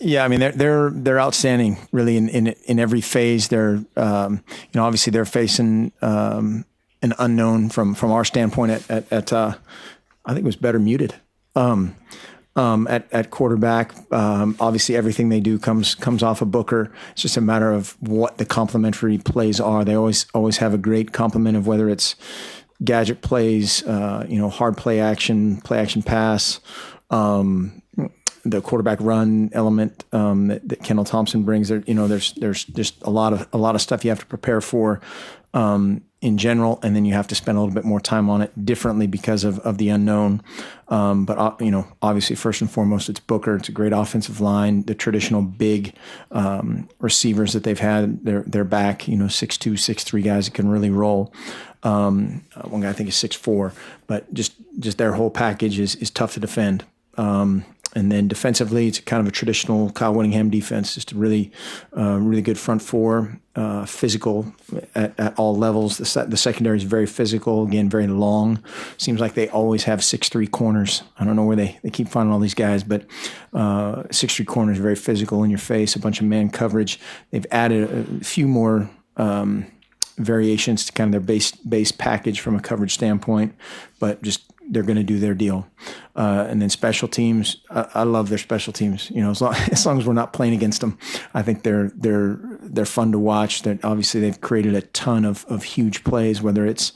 Yeah, I mean they're outstanding really in every phase. They're obviously they're facing an unknown from our standpoint at I think it was better muted. At quarterback, obviously everything they do comes off of Booker. It's just a matter of what the complementary plays are. They always have a great complement of whether it's gadget plays, hard play action pass, the quarterback run element that Kendall Thompson brings. There's just a lot of stuff you have to prepare for in general, and then you have to spend a little bit more time on it differently because of the unknown. But obviously, first and foremost, it's Booker. It's a great offensive line. The traditional big receivers that they've had, they're back. 6'2", 6'3" guys that can really roll. One guy I think is 6'4", but just their whole package is tough to defend. And then defensively, it's kind of a traditional Kyle Whittingham defense, just a really good front four, physical at all levels. The secondary is very physical, again, very long. Seems like they always have 6'3" corners. I don't know where they keep finding all these guys, but 6'3" corners, very physical in your face, a bunch of man coverage. They've added a few more variations to kind of their base package from a coverage standpoint, but just they're going to do their deal. And then special teams, I love their special teams. As long as we're not playing against them, I think they're fun to watch. Obviously they've created a ton of huge plays, whether it's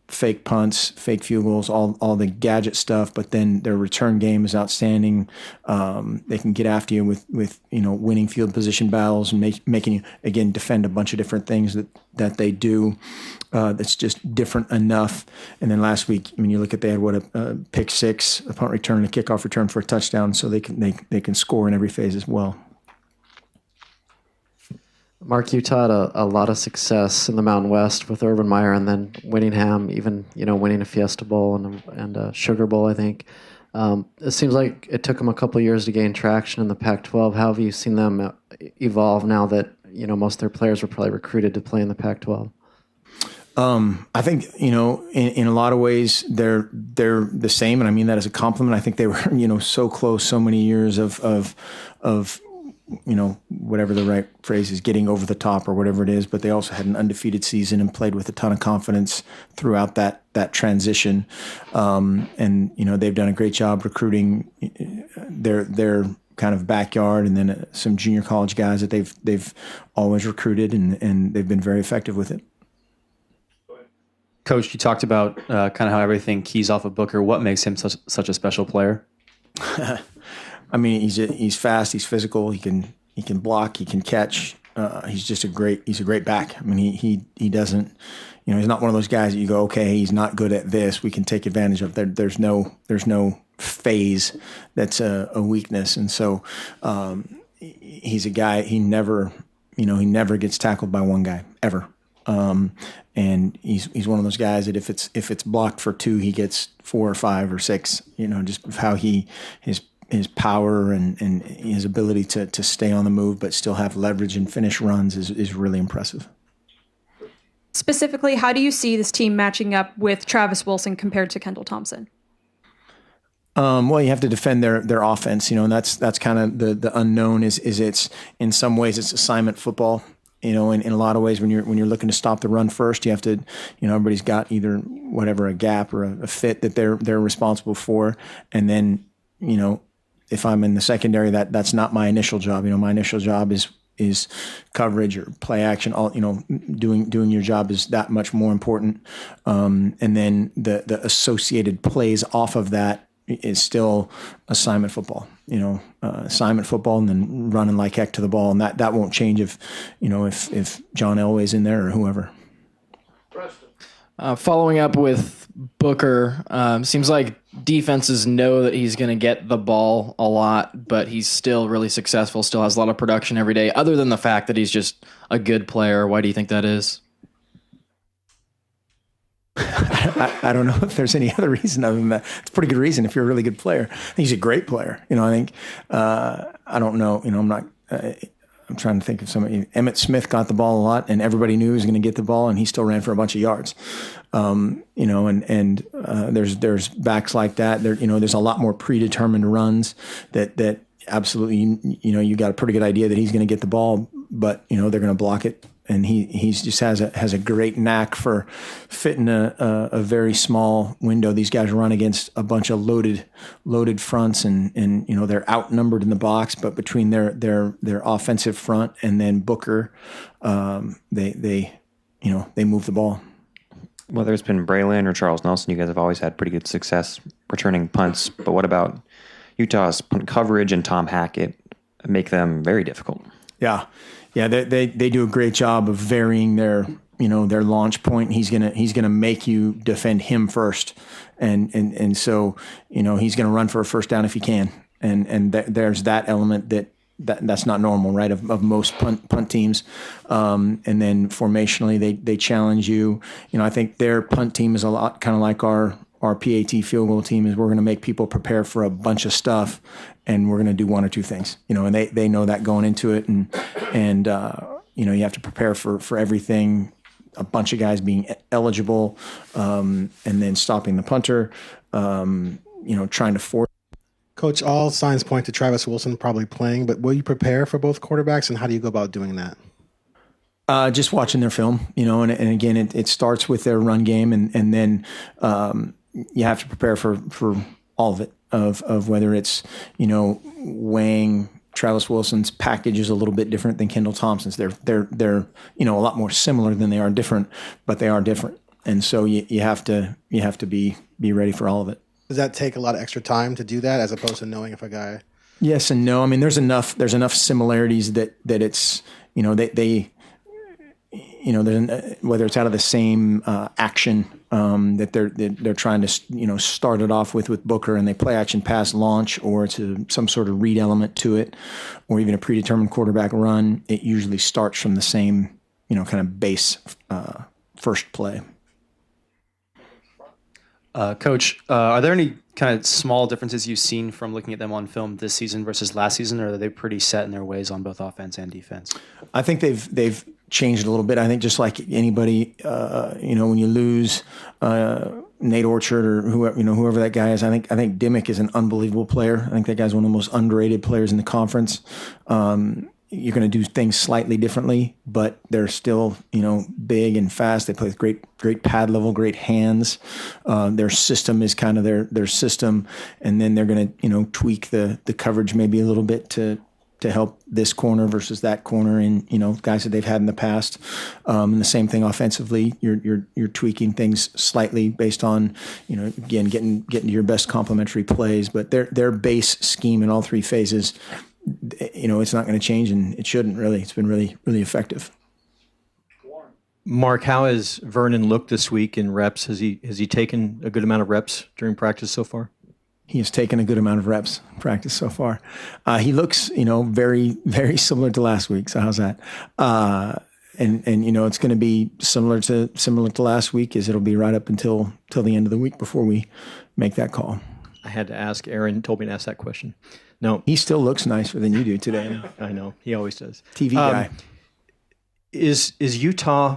fake punts, fake field goals, all the gadget stuff. But then their return game is outstanding. They can get after you with winning field position battles and making you again defend a bunch of different things that they do. That's just different enough. And then last week, you look at they had a pick six, a punt return, a kickoff return for a touchdown, so they can score in every phase as well. Mark, you had a lot of success in the Mountain West with Urban Meyer, and then Whittingham, even winning a Fiesta Bowl and a Sugar Bowl, I think. It seems like it took them a couple of years to gain traction in the Pac-12. How have you seen them evolve now that most of their players were probably recruited to play in the Pac-12? I think, in a lot of ways they're the same. And I mean that as a compliment. I think they were, so close, so many years of whatever the right phrase is, getting over the top or whatever it is. But they also had an undefeated season and played with a ton of confidence throughout that transition. And they've done a great job recruiting their kind of backyard, and then some junior college guys that they've always recruited, and they've been very effective with it. Coach, you talked about kind of how everything keys off of Booker. What makes him such a special player? I mean, he's fast, he's physical, he can block, he can catch. He's a great back. I mean, he doesn't, he's not one of those guys that you go, okay, he's not good at this, we can take advantage of. There's no phase that's a weakness, and so he's a guy. He never gets tackled by one guy ever. And he's one of those guys that if it's blocked for two, he gets 4 or 5 or 6. Just how his power and his ability to stay on the move but still have leverage and finish runs is really impressive. Specifically, how do you see this team matching up with Travis Wilson compared to Kendall Thompson? Well, you have to defend their offense, and that's kind of the unknown. Is it's in some ways it's assignment football. In a lot of ways, when you're looking to stop the run first, you have to, everybody's got either a gap or a fit that they're responsible for, and then, if I'm in the secondary, that's not my initial job. My initial job is coverage or play action. All doing your job is that much more important, and then the associated plays off of that is still assignment football. Assignment football, and then running like heck to the ball, and that won't change if John Elway's in there or whoever. Following up with Booker, seems like defenses know that he's going to get the ball a lot, but he's still really successful, still has a lot of production every day, other than the fact that he's just a good player. Why do you think that is? I don't know if there's any other reason other than that. It's a pretty good reason if you're a really good player. I think he's a great player. I think, I don't know, I'm trying to think of somebody. Emmitt Smith got the ball a lot, and everybody knew he was going to get the ball, and he still ran for a bunch of yards. There's backs like that. There's a lot more predetermined runs that absolutely, you got a pretty good idea that he's going to get the ball, but they're going to block it. And he's just has a great knack for fitting a very small window. These guys run against a bunch of loaded fronts, and they're outnumbered in the box. But between their offensive front and then Booker, they move the ball. Whether it's been Braylon or Charles Nelson, you guys have always had pretty good success returning punts. But what about Utah's punt coverage and Tom Hackett make them very difficult? Yeah, they do a great job of varying their launch point. He's gonna make you defend him first, and so he's gonna run for a first down if he can, and there's that element that's not normal, right? Of most punt teams, and then formationally they challenge you. I think their punt team is a lot kind of like our PAT field goal team. Is we're going to make people prepare for a bunch of stuff, and we're going to do one or two things, and they know that going into it, and you have to prepare for everything. A bunch of guys being eligible, and then stopping the punter, trying to force. Coach, all signs point to Travis Wilson probably playing, but will you prepare for both quarterbacks, and how do you go about doing that? Just watching their film, and again, it starts with their run game, and then you have to prepare for all of it, of whether it's, weighing Travis Wilson's package is a little bit different than Kendall Thompson's. They're a lot more similar than they are different, but they are different. And so you have to be ready for all of it. Does that take a lot of extra time to do that, as opposed to knowing if a guy? Yes and no. I mean, there's enough similarities that it's, they whether it's out of the same action that they're trying to start it off with Booker, and they play action pass launch, or it's some sort of read element to it, or even a predetermined quarterback run. It usually starts from the same kind of base first play. Coach, are there any kind of small differences you've seen from looking at them on film this season versus last season, or are they pretty set in their ways on both offense and defense? I think they've changed a little bit. I think just like anybody, when you lose Nate Orchard or whoever that guy is, I think Dimmick is an unbelievable player. I think that guy's one of the most underrated players in the conference. You're going to do things slightly differently, but they're still, big and fast. They play with great pad level, great hands. Their system is kind of their system, and then they're going to, tweak the coverage maybe a little bit to help this corner versus that corner, and guys that they've had in the past. And the same thing offensively, you're tweaking things slightly based on again getting to your best complementary plays, but their base scheme in all three phases, it's not going to change, and it shouldn't really. It's been really, really effective. Mark, how has Vernon looked this week in reps? Has he taken a good amount of reps during practice so far? He has taken a good amount of reps in practice so far. He looks, very, very similar to last week. So how's that? And it's going to be similar to last week. It'll be right up until the end of the week before we make that call. I had to ask. Aaron told me to ask that question. No, he still looks nicer than you do today. I know. He always does. TV guy. Is Utah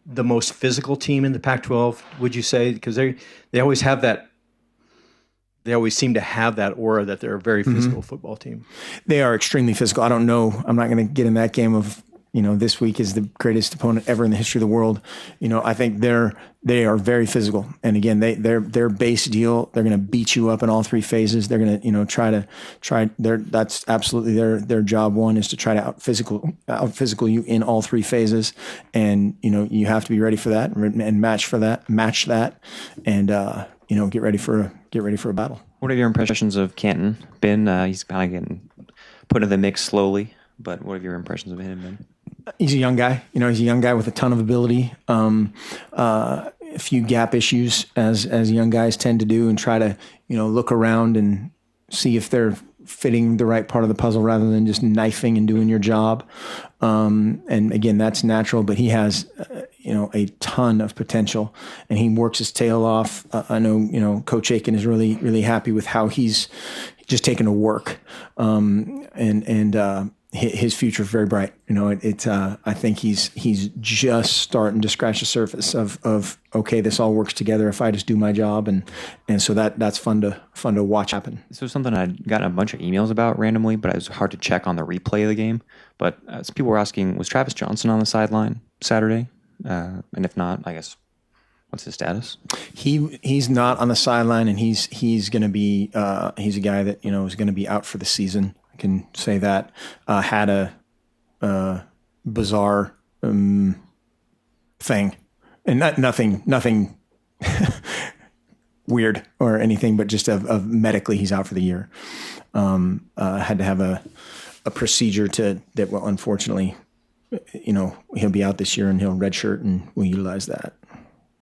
the most physical team in the Pac-12? Would you say, because they always have that? They always seem to have that aura that they're a very physical football team. They are extremely physical. I don't know. I'm not going to get in that game of this week is the greatest opponent ever in the history of the world. I think they are very physical. And again, their base deal, they're going to beat you up in all three phases. They're going to try. That's absolutely their job one, is to try to out physical you in all three phases. And you have to be ready for that and match that, and get ready for a battle. What have your impressions of Canton been? He's kind of getting put in the mix slowly, but what have your impressions of him been? He's a young guy. He's a young guy with a ton of ability. A few gap issues, as young guys tend to do, and try to look around and see if they're fitting the right part of the puzzle rather than just knifing and doing your job. And again, that's natural, but he has a ton of potential, and he works his tail off. I know Coach Aiken is really, really happy with how he's just taken to work. his future is very bright. I think he's just starting to scratch the surface of okay, this all works together if I just do my job, and so that's fun to watch happen. This was something I'd gotten a bunch of emails about randomly, but it was hard to check on the replay of the game. But some people were asking, was Travis Johnson on the sideline Saturday? And if not, I guess, what's his status? He's not on the sideline, and he's going to be he's a guy that is going to be out for the season. I can say that. Had a bizarre thing, and nothing weird or anything, but just of medically he's out for the year. Had to have a procedure that will unfortunately, he'll be out this year and he'll redshirt, and we'll utilize that.